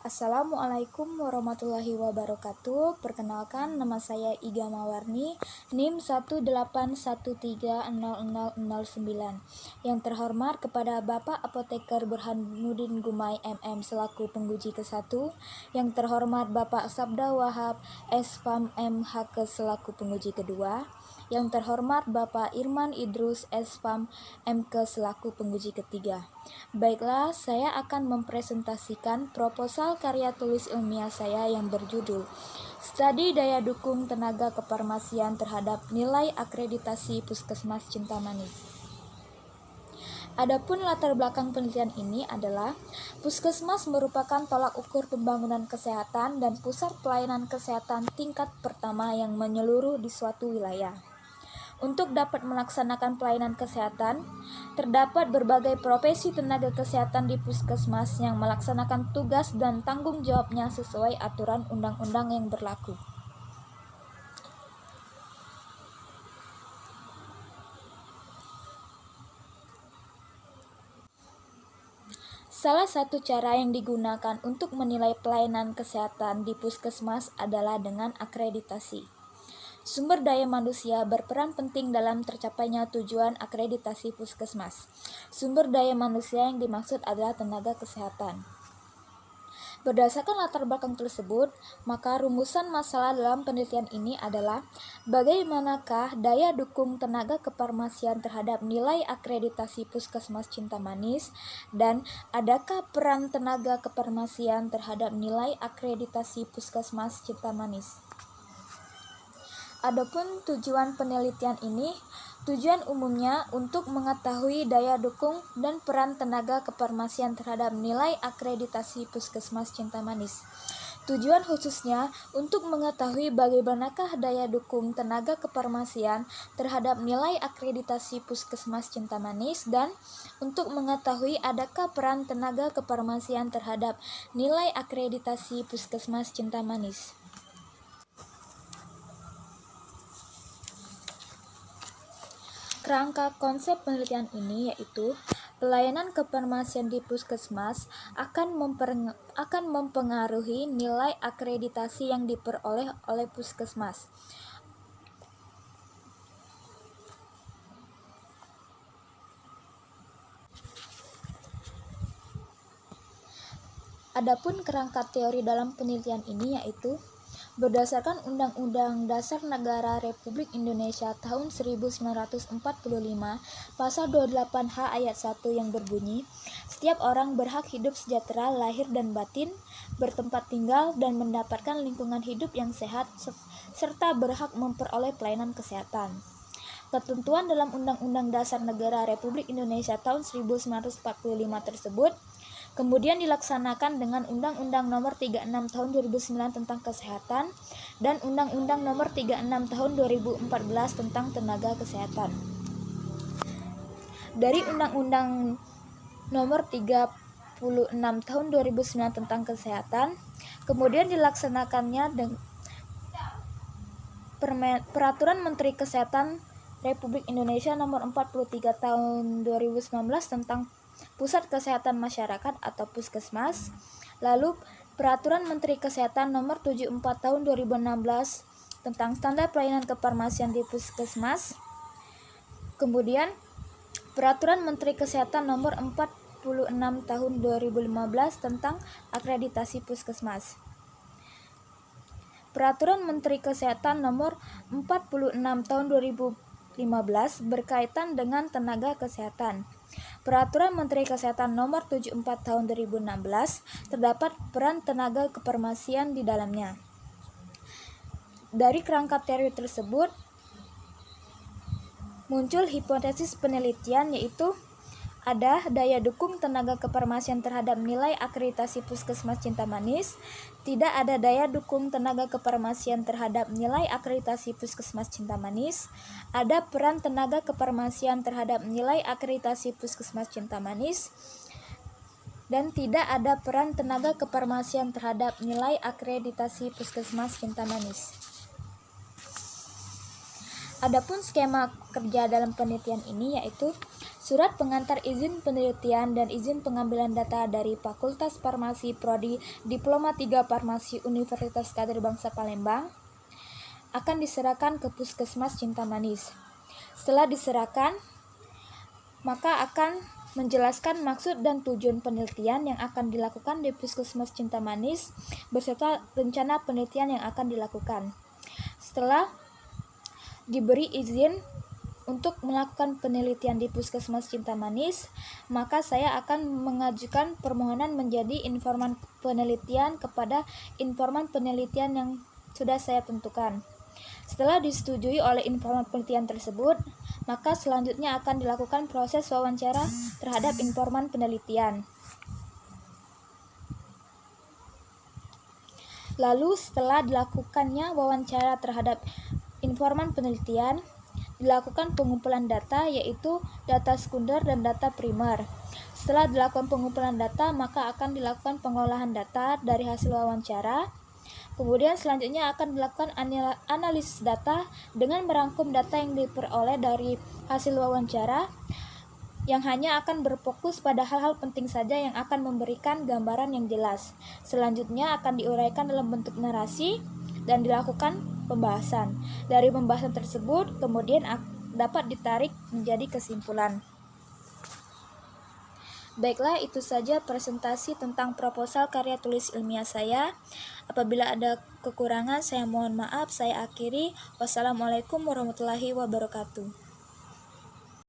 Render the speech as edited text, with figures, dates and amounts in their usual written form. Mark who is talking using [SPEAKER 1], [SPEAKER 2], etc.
[SPEAKER 1] Assalamualaikum warahmatullahi wabarakatuh. Perkenalkan, nama saya Iga Mawarni, NIM 181300009. Yang terhormat kepada Bapak Apoteker Burhanuddin Gumai MM selaku penguji ke-1. Yang terhormat Bapak Sabda Wahab SPAM MHK selaku penguji kedua. Yang terhormat Bapak Irman Idrus SPAM MK selaku penguji ketiga. Baiklah, saya akan mempresentasikan proposal karya tulis ilmiah saya yang berjudul Studi Daya Dukung Tenaga Kefarmasian Terhadap Nilai Akreditasi Puskesmas Cintamani. Adapun latar belakang penelitian ini adalah Puskesmas merupakan tolak ukur pembangunan kesehatan dan pusat pelayanan kesehatan tingkat pertama yang menyeluruh di suatu wilayah. Untuk dapat melaksanakan pelayanan kesehatan, terdapat berbagai profesi tenaga kesehatan di puskesmas yang melaksanakan tugas dan tanggung jawabnya sesuai aturan undang-undang yang berlaku. Salah satu cara yang digunakan untuk menilai pelayanan kesehatan di puskesmas adalah dengan akreditasi. Sumber daya manusia berperan penting dalam tercapainya tujuan akreditasi puskesmas. Sumber daya manusia yang dimaksud adalah tenaga kesehatan. Berdasarkan latar belakang tersebut, maka rumusan masalah dalam penelitian ini adalah bagaimanakah daya dukung tenaga kefarmasian terhadap nilai akreditasi Puskesmas Cintamanis dan adakah peran tenaga kefarmasian terhadap nilai akreditasi Puskesmas Cintamanis. Adapun tujuan penelitian ini, tujuan umumnya untuk mengetahui daya dukung dan peran tenaga kefarmasian terhadap nilai akreditasi Puskesmas Cintamanis. Tujuan khususnya untuk mengetahui bagaimanakah daya dukung tenaga kefarmasian terhadap nilai akreditasi Puskesmas Cintamanis dan untuk mengetahui adakah peran tenaga kefarmasian terhadap nilai akreditasi Puskesmas Cintamanis. Kerangka konsep penelitian ini yaitu pelayanan kefarmasian di puskesmas akan mempengaruhi nilai akreditasi yang diperoleh oleh puskesmas. Adapun kerangka teori dalam penelitian ini yaitu berdasarkan Undang-Undang Dasar Negara Republik Indonesia tahun 1945, pasal 28H ayat 1 yang berbunyi, setiap orang berhak hidup sejahtera lahir dan batin, bertempat tinggal dan mendapatkan lingkungan hidup yang sehat, serta berhak memperoleh pelayanan kesehatan. Ketentuan dalam Undang-Undang Dasar Negara Republik Indonesia tahun 1945 tersebut kemudian dilaksanakan dengan Undang-Undang Nomor 36 Tahun 2009 tentang Kesehatan dan Undang-Undang Nomor 36 Tahun 2014 tentang Tenaga Kesehatan. Dari Undang-Undang Nomor 36 Tahun 2009 tentang Kesehatan, kemudian dilaksanakannya Peraturan Menteri Kesehatan Republik Indonesia Nomor 43 Tahun 2019 tentang Pusat Kesehatan Masyarakat atau Puskesmas, lalu Peraturan Menteri Kesehatan Nomor 74 Tahun 2016 tentang Standar Pelayanan Kefarmasian di Puskesmas, kemudian Peraturan Menteri Kesehatan Nomor 46 Tahun 2015 tentang Akreditasi Puskesmas. Peraturan Menteri Kesehatan Nomor 46 Tahun 2015 berkaitan dengan tenaga kesehatan. Peraturan Menteri Kesehatan Nomor 74 Tahun 2016 terdapat peran tenaga kefarmasian di dalamnya. Dari kerangka teori tersebut muncul hipotesis penelitian yaitu ada daya dukung tenaga kefarmasian terhadap nilai akreditasi Puskesmas Cintamanis, tidak ada daya dukung tenaga kefarmasian terhadap nilai akreditasi Puskesmas Cintamanis, ada peran tenaga kefarmasian terhadap nilai akreditasi Puskesmas Cintamanis, dan tidak ada peran tenaga kefarmasian terhadap nilai akreditasi Puskesmas Cintamanis. Adapun skema kerja dalam penelitian ini yaitu Surat pengantar izin penelitian dan izin pengambilan data dari Fakultas Farmasi Prodi Diploma 3 Farmasi Universitas Kader Bangsa Palembang akan diserahkan ke Puskesmas Cinta Manis. Setelah diserahkan, maka akan menjelaskan maksud dan tujuan penelitian yang akan dilakukan di Puskesmas Cinta Manis beserta rencana penelitian yang akan dilakukan. Setelah diberi izin untuk melakukan penelitian di Puskesmas Cinta Manis, maka saya akan mengajukan permohonan menjadi informan penelitian kepada informan penelitian yang sudah saya tentukan. Setelah disetujui oleh informan penelitian tersebut, maka selanjutnya akan dilakukan proses wawancara terhadap informan penelitian. Lalu setelah dilakukannya wawancara terhadap informan penelitian, dilakukan pengumpulan data, yaitu data sekunder dan data primer. Setelah dilakukan pengumpulan data, maka akan dilakukan pengolahan data dari hasil wawancara. Kemudian selanjutnya akan dilakukan analisis data dengan merangkum data yang diperoleh dari hasil wawancara, yang hanya akan berfokus pada hal-hal penting saja yang akan memberikan gambaran yang jelas. Selanjutnya akan diuraikan dalam bentuk narasi dan dilakukan pembahasan. Dari pembahasan tersebut kemudian dapat ditarik menjadi kesimpulan. Baiklah, itu saja presentasi tentang proposal karya tulis ilmiah saya. Apabila ada kekurangan, saya mohon maaf. Saya akhiri. Wassalamualaikum warahmatullahi wabarakatuh.